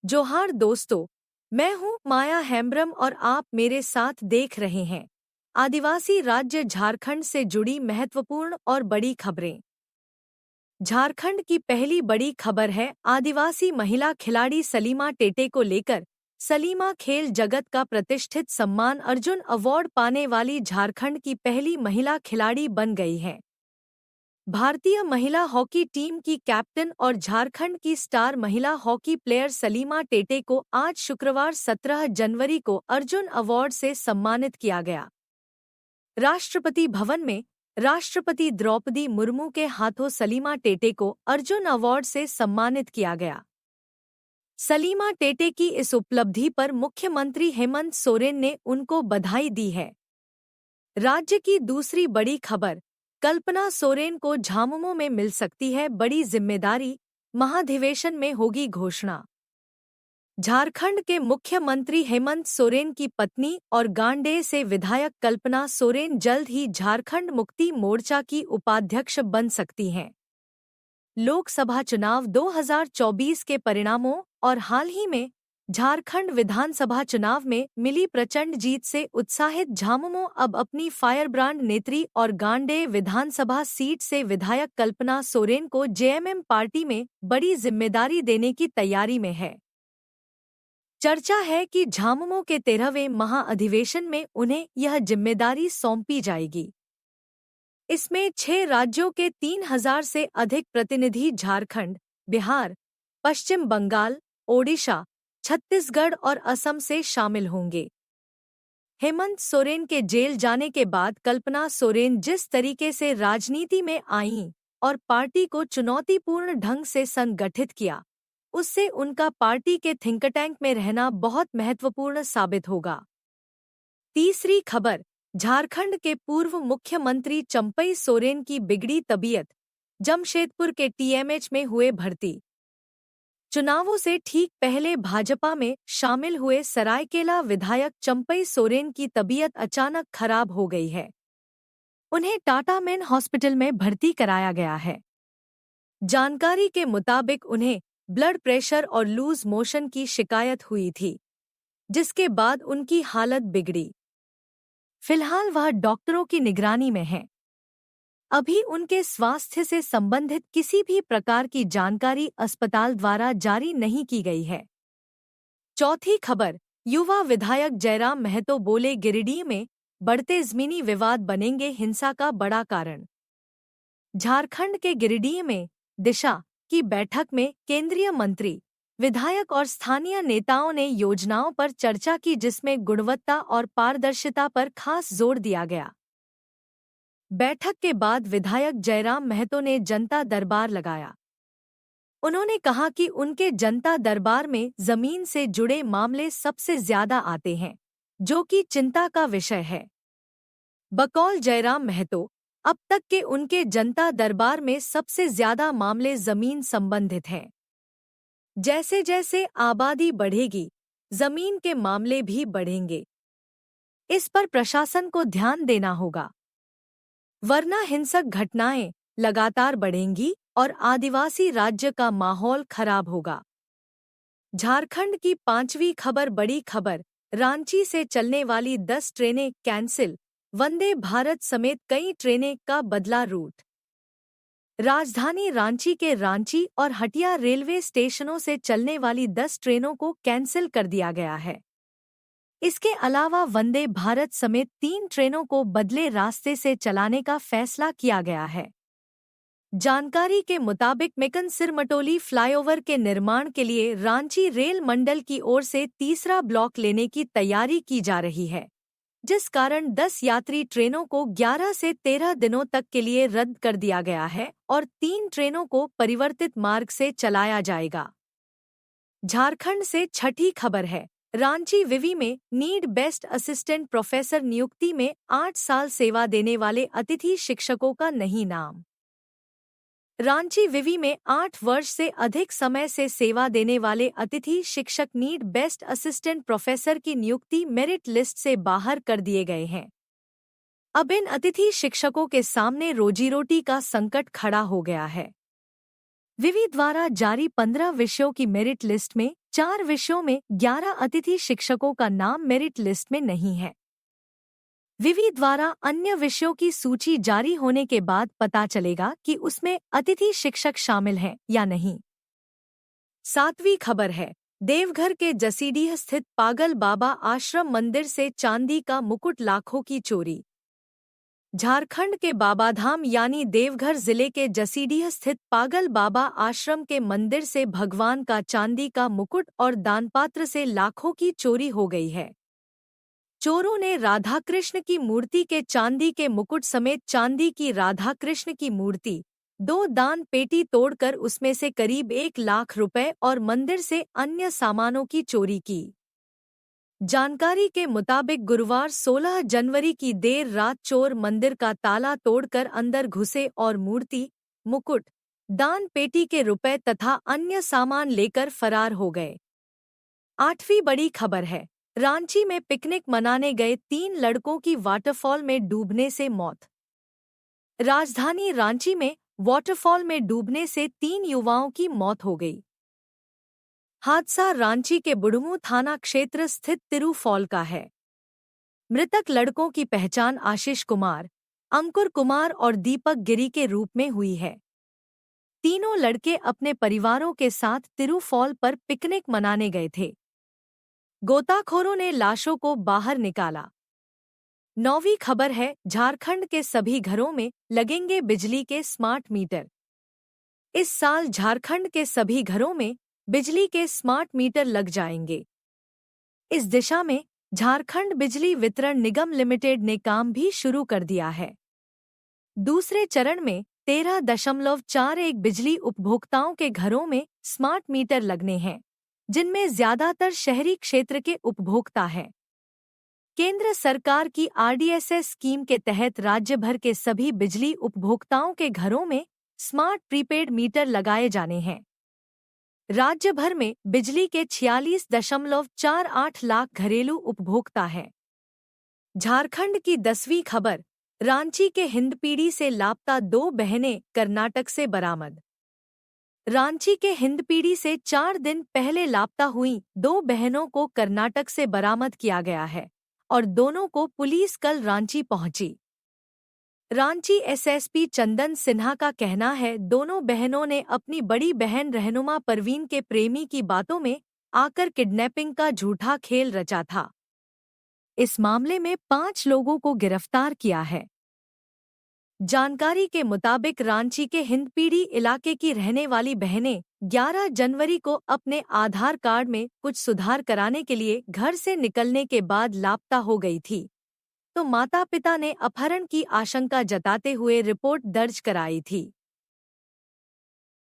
जोहार दोस्तों, मैं हूं माया हेम्ब्रम और आप मेरे साथ देख रहे हैं आदिवासी राज्य झारखंड से जुड़ी महत्वपूर्ण और बड़ी खबरें। झारखंड की पहली बड़ी खबर है आदिवासी महिला खिलाड़ी सलीमा टेटे को लेकर। सलीमा खेल जगत का प्रतिष्ठित सम्मान अर्जुन अवार्ड पाने वाली झारखंड की पहली महिला खिलाड़ी बन गई है। भारतीय महिला हॉकी टीम की कैप्टन और झारखंड की स्टार महिला हॉकी प्लेयर सलीमा टेटे को आज शुक्रवार 17 जनवरी को अर्जुन अवार्ड से सम्मानित किया गया। राष्ट्रपति भवन में राष्ट्रपति द्रौपदी मुर्मू के हाथों सलीमा टेटे को अर्जुन अवार्ड से सम्मानित किया गया। सलीमा टेटे की इस उपलब्धि पर मुख्यमंत्री हेमंत सोरेन ने उनको बधाई दी है। राज्य की दूसरी बड़ी खबर, कल्पना सोरेन को झामुमो में मिल सकती है बड़ी जिम्मेदारी, महाधिवेशन में होगी घोषणा। झारखंड के मुख्यमंत्री हेमंत सोरेन की पत्नी और गांडेय से विधायक कल्पना सोरेन जल्द ही झारखंड मुक्ति मोर्चा की उपाध्यक्ष बन सकती हैं। लोकसभा चुनाव 2024 के परिणामों और हाल ही में झारखंड विधानसभा चुनाव में मिली प्रचंड जीत से उत्साहित झामुमो अब अपनी फायरब्रांड नेत्री और गांडेय विधानसभा सीट से विधायक कल्पना सोरेन को जेएमएम पार्टी में बड़ी जिम्मेदारी देने की तैयारी में है। चर्चा है कि झामुमो के 13वें महाअधिवेशन में उन्हें यह जिम्मेदारी सौंपी जाएगी। इसमें 6 राज्यों के 3000 से अधिक प्रतिनिधि झारखंड, बिहार, पश्चिम बंगाल, ओडिशा, छत्तीसगढ़ और असम से शामिल होंगे। हेमंत सोरेन के जेल जाने के बाद कल्पना सोरेन जिस तरीके से राजनीति में आईं और पार्टी को चुनौतीपूर्ण ढंग से संगठित किया, उससे उनका पार्टी के थिंक टैंक में रहना बहुत महत्वपूर्ण साबित होगा। तीसरी खबर, झारखंड के पूर्व मुख्यमंत्री चंपई सोरेन की बिगड़ी तबीयत, जमशेदपुर के टीएमएच में हुए भर्ती। चुनावों से ठीक पहले भाजपा में शामिल हुए सरायकेला विधायक चंपई सोरेन की तबीयत अचानक खराब हो गई है। उन्हें टाटा मेन हॉस्पिटल में भर्ती कराया गया है। जानकारी के मुताबिक उन्हें ब्लड प्रेशर और लूज मोशन की शिकायत हुई थी, जिसके बाद उनकी हालत बिगड़ी। फिलहाल वह डॉक्टरों की निगरानी में हैं। अभी उनके स्वास्थ्य से संबंधित किसी भी प्रकार की जानकारी अस्पताल द्वारा जारी नहीं की गई है। चौथी खबर, युवा विधायक जयराम महतो बोले गिरिडीह में बढ़ते जमीनी विवाद बनेंगे हिंसा का बड़ा कारण। झारखंड के गिरिडीह में दिशा की बैठक में केंद्रीय मंत्री, विधायक और स्थानीय नेताओं ने योजनाओं पर चर्चा की, जिसमें गुणवत्ता और पारदर्शिता पर खास जोर दिया गया। बैठक के बाद विधायक जयराम महतो ने जनता दरबार लगाया। उन्होंने कहा कि उनके जनता दरबार में जमीन से जुड़े मामले सबसे ज्यादा आते हैं, जो कि चिंता का विषय है। बकौल जयराम महतो, अब तक के उनके जनता दरबार में सबसे ज्यादा मामले जमीन संबंधित हैं। जैसे जैसे आबादी बढ़ेगी, जमीन के मामले भी बढ़ेंगे। इस पर प्रशासन को ध्यान देना होगा, वरना हिंसक घटनाएं लगातार बढ़ेंगी और आदिवासी राज्य का माहौल खराब होगा। झारखंड की पांचवी खबर, बड़ी खबर, रांची से चलने वाली 10 ट्रेनें कैंसिल, वंदे भारत समेत कई ट्रेनें का बदला रूट। राजधानी रांची के रांची और हटिया रेलवे स्टेशनों से चलने वाली 10 ट्रेनों को कैंसिल कर दिया गया है। इसके अलावा वंदे भारत समेत 3 ट्रेनों को बदले रास्ते से चलाने का फैसला किया गया है। जानकारी के मुताबिक मेकन सिरमटोली फ्लाईओवर के निर्माण के लिए रांची रेल मंडल की ओर से तीसरा ब्लॉक लेने की तैयारी की जा रही है, जिस कारण 10 यात्री ट्रेनों को 11 से 13 दिनों तक के लिए रद्द कर दिया गया है और 3 ट्रेनों को परिवर्तित मार्ग से चलाया जाएगा। झारखंड से छठी खबर है, रांची विवि में नीड बेस्ट असिस्टेंट प्रोफेसर नियुक्ति में 8 साल सेवा देने वाले अतिथि शिक्षकों का नहीं नाम। रांची विवि में 8 वर्ष से अधिक समय से सेवा देने वाले अतिथि शिक्षक नीड बेस्ट असिस्टेंट प्रोफेसर की नियुक्ति मेरिट लिस्ट से बाहर कर दिए गए हैं। अब इन अतिथि शिक्षकों के सामने रोजी रोटी का संकट खड़ा हो गया है। विवि द्वारा जारी 15 विषयों की मेरिट लिस्ट में 4 विषयों में 11 अतिथि शिक्षकों का नाम मेरिट लिस्ट में नहीं है। विवि द्वारा अन्य विषयों की सूची जारी होने के बाद पता चलेगा कि उसमें अतिथि शिक्षक शामिल हैं या नहीं। 7वीं खबर है, देवघर के जसीडीह स्थित पागल बाबा आश्रम मंदिर से चांदी का मुकुट लाखों की चोरी। झारखंड के बाबाधाम यानी देवघर जिले के जसीडीह स्थित पागल बाबा आश्रम के मंदिर से भगवान का चांदी का मुकुट और दानपात्र से लाखों की चोरी हो गई है। चोरों ने राधा कृष्ण की मूर्ति के चांदी के मुकुट समेत चांदी की राधा कृष्ण की मूर्ति, 2 दान पेटी तोड़कर उसमें से करीब 1 लाख रुपए और मंदिर से अन्य सामानों की चोरी की। जानकारी के मुताबिक गुरुवार 16 जनवरी की देर रात चोर मंदिर का ताला तोड़कर अंदर घुसे और मूर्ति, मुकुट, दान पेटी के रुपए तथा अन्य सामान लेकर फरार हो गए। 8वीं बड़ी खबर है, रांची में पिकनिक मनाने गए 3 लड़कों की वाटरफॉल में डूबने से मौत। राजधानी रांची में वाटरफॉल में डूबने से 3 युवाओं की मौत हो गई। हादसा रांची के बुढ़मू थाना क्षेत्र स्थित तिरु फॉल का है। मृतक लड़कों की पहचान आशीष कुमार, अंकुर कुमार और दीपक गिरी के रूप में हुई है। तीनों लड़के अपने परिवारों के साथ तिरु फॉल पर पिकनिक मनाने गए थे। गोताखोरों ने लाशों को बाहर निकाला। 9वीं खबर है, झारखंड के सभी घरों में लगेंगे बिजली के स्मार्ट मीटर। इस साल झारखंड के सभी घरों में बिजली के स्मार्ट मीटर लग जाएंगे। इस दिशा में झारखंड बिजली वितरण निगम लिमिटेड ने काम भी शुरू कर दिया है। दूसरे चरण में 13.41 बिजली उपभोक्ताओं के घरों में स्मार्ट मीटर लगने हैं, जिनमें ज्यादातर शहरी क्षेत्र के उपभोक्ता हैं। केंद्र सरकार की आरडीएसएस स्कीम के तहत राज्य भर के सभी बिजली उपभोक्ताओं के घरों में स्मार्ट प्रीपेड मीटर लगाए जाने हैं। राज्य भर में बिजली के 46.48 लाख घरेलू उपभोक्ता हैं। झारखंड की 10वीं खबर, रांची के हिंदपीढ़ी से लापता 2 बहनें कर्नाटक से बरामद। रांची के हिंदपीढ़ी से 4 दिन पहले लापता हुई 2 बहनों को कर्नाटक से बरामद किया गया है और दोनों को पुलिस कल रांची पहुंची। रांची एसएसपी चंदन सिन्हा का कहना है, दोनों बहनों ने अपनी बड़ी बहन रहनुमा परवीन के प्रेमी की बातों में आकर किडनैपिंग का झूठा खेल रचा था। इस मामले में 5 लोगों को गिरफ्तार किया है। जानकारी के मुताबिक रांची के हिंदपीढ़ी इलाके की रहने वाली बहनें 11 जनवरी को अपने आधार कार्ड में कुछ सुधार कराने के लिए घर से निकलने के बाद लापता हो गई थी, तो माता पिता ने अपहरण की आशंका जताते हुए रिपोर्ट दर्ज कराई थी।